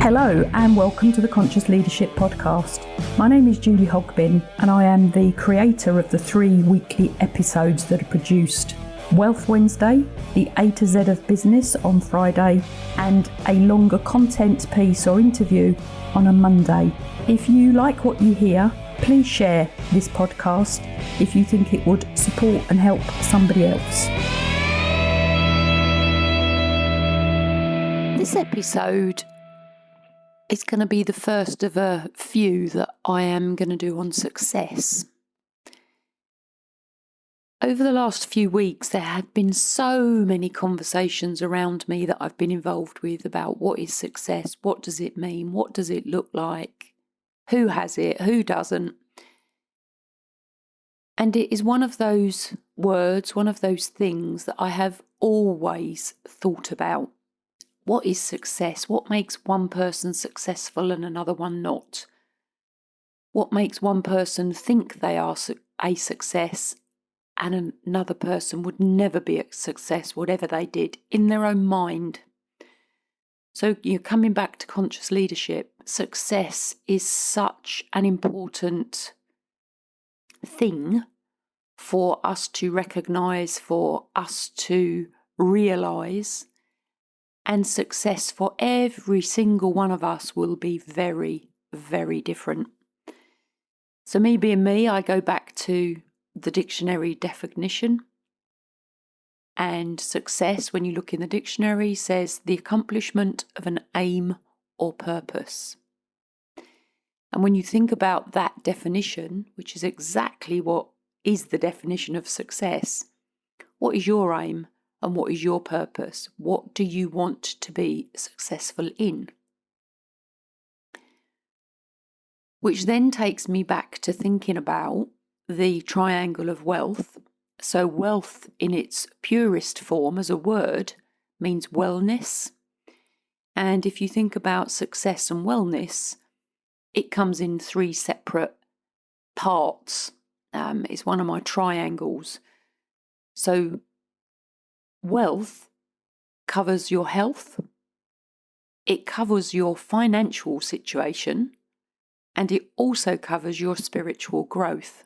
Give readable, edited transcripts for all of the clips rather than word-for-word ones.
Hello and welcome to the Conscious Leadership Podcast. My name is Julie Hogbin and I am the creator of the 3 weekly episodes that are produced: Wealth Wednesday, the A to Z of Business on Friday, and a longer content piece or interview on a Monday. If you like what you hear, please share this podcast if you think it would support and help somebody else. This episode is going to be the first of a few that I am going to do on success. Over the last few weeks, there have been so many conversations around me that I've been involved with about what is success, what does it mean, what does it look like, who has it, who doesn't. And it is one of those words, one of those things that I have always thought about. What is success? What makes one person successful and another one not? What makes one person think they are a success and another person would never be a success, whatever they did, in their own mind? So you're coming back to conscious leadership. Success is such an important thing for us to recognise, for us to realise. And success for every single one of us will be very, very different. So me being me, I go back to the dictionary definition. And success, when you look in the dictionary, says the accomplishment of an aim or purpose. And when you think about that definition, which is exactly what is the definition of success, what is your aim? And what is your purpose? What do you want to be successful in? Which then takes me back to thinking about the triangle of wealth. So wealth in its purest form as a word means wellness. And if you think about success and wellness, it comes in 3 separate parts. It's one of my triangles. So wealth covers your health, it covers your financial situation, and it also covers your spiritual growth,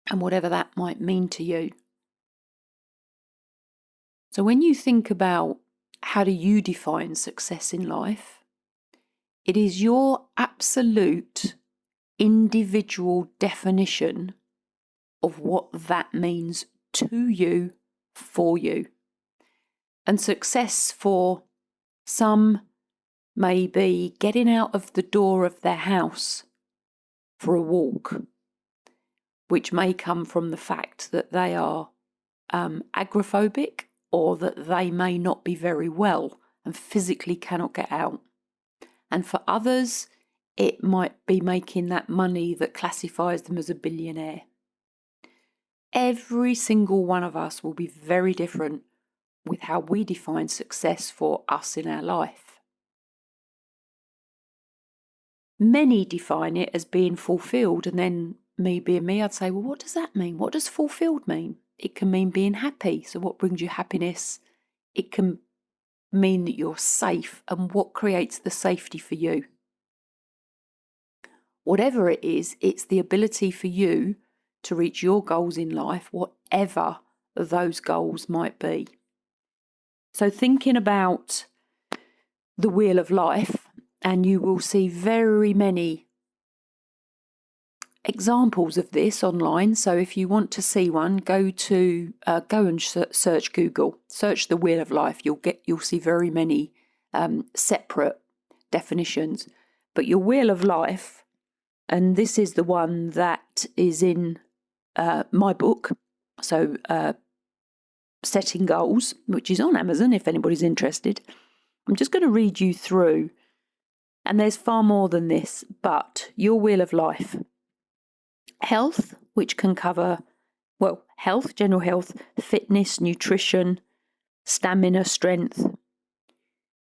and whatever that might mean to you. So when you think about how do you define success in life, it is your absolute individual definition of what that means to you, for you. And success for some may be getting out of the door of their house for a walk, which may come from the fact that they are agoraphobic, or that they may not be very well and physically cannot get out. And for others, it might be making that money that classifies them as a billionaire. Every single one of us will be very different with how we define success for us in our life. Many define it as being fulfilled, and then me being me, I'd say, well, what does that mean? What does fulfilled mean? It can mean being happy. So what brings you happiness? It can mean that you're safe, and what creates the safety for you. Whatever it is, it's the ability for you to reach your goals in life, whatever those goals might be. So thinking about the wheel of life, and you will see very many examples of this online. So if you want to see one, go and search Google, search the wheel of life. You'll see very many separate definitions. But your wheel of life, and this is the one that is in my book, so Setting Goals, which is on Amazon if anybody's interested. I'm just going to read you through, and there's far more than this, but your wheel of life. Health, which can cover, health, general health, fitness, nutrition, stamina, strength.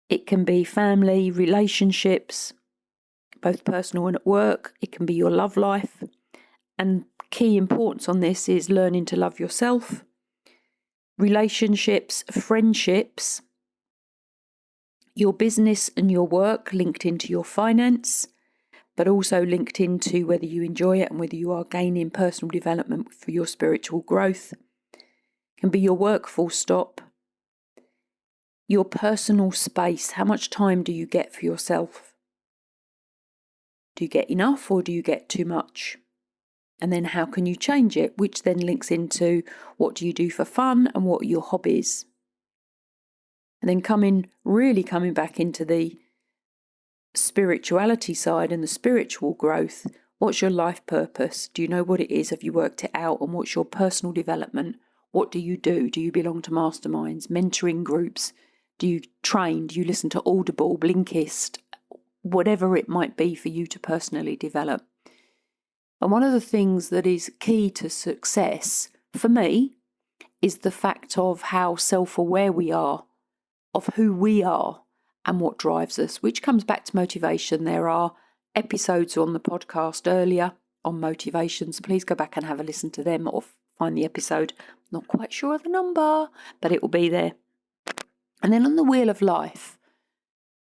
It can be family, relationships, both personal and at work. It can be your love life. And key importance on this is learning to love yourself, relationships, friendships, Your business and your work linked into your finance, but also linked into whether you enjoy it and whether you are gaining personal development for your spiritual growth. Can be your work full stop. Your personal space. How much time do you get for yourself? Do you get enough or do you get too much? And then how can you change it? Which then links into what do you do for fun and what are your hobbies? And then coming back into the spirituality side and the spiritual growth. What's your life purpose? Do you know what it is? Have you worked it out? And what's your personal development? What do you do? Do you belong to masterminds, mentoring groups? Do you train? Do you listen to Audible, Blinkist? Whatever it might be for you to personally develop. And one of the things that is key to success for me is the fact of how self-aware we are of who we are and what drives us, which comes back to motivation. There are episodes on the podcast earlier on motivations. Please go back and have a listen to them or find the episode. Not quite sure of the number, but it will be there. And then on the Wheel of Life,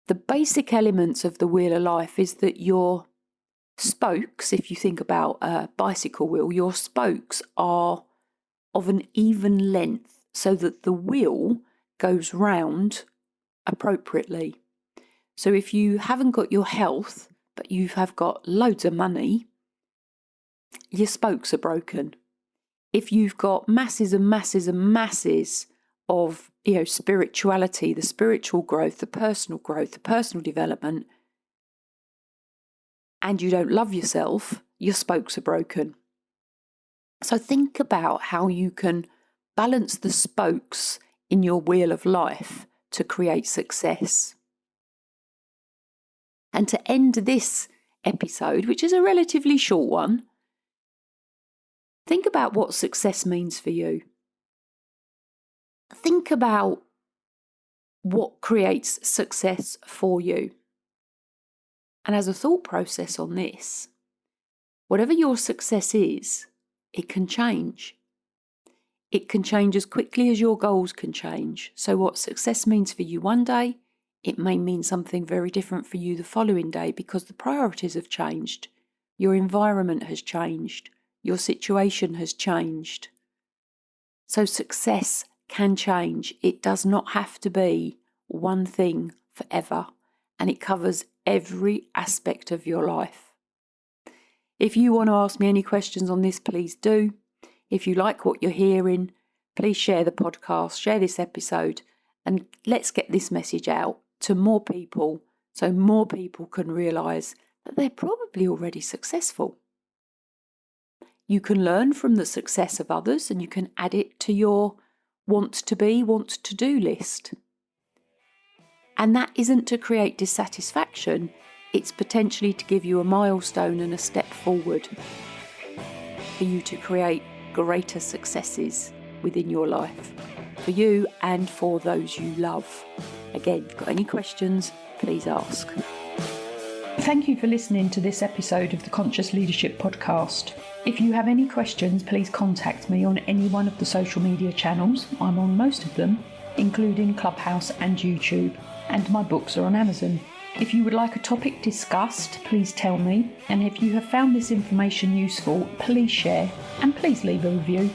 the basic elements of the Wheel of Life is that your spokes, if you think about a bicycle wheel, your spokes are of an even length so that the wheel goes round appropriately. So if you haven't got your health, but you have got loads of money, your spokes are broken. If you've got masses and masses and masses of, spirituality, the spiritual growth, the personal development, and you don't love yourself, your spokes are broken. So think about how you can balance the spokes in your wheel of life to create success. And to end this episode, which is a relatively short one, think about what success means for you. Think about what creates success for you. And as a thought process on this, whatever your success is, it can change. It can change as quickly as your goals can change. So what success means for you one day, it may mean something very different for you the following day because the priorities have changed. Your environment has changed. Your situation has changed. So success can change. It does not have to be one thing forever, and it covers every aspect of your life. If you want to ask me any questions on this, please do. If you like what you're hearing, please share the podcast, share this episode, and let's get this message out to more people so more people can realise that they're probably already successful. You can learn from the success of others and you can add it to your want to be, want to do list. And that isn't to create dissatisfaction, it's potentially to give you a milestone and a step forward for you to create greater successes within your life, for you and for those you love. Again, got any questions, please ask. Thank you for listening to this episode of the Conscious Leadership Podcast. If you have any questions, please contact me on any one of the social media channels. I'm on most of them, including Clubhouse and YouTube, and my books are on Amazon. If you would like a topic discussed, please tell me, and if you have found this information useful, please share and please leave a review.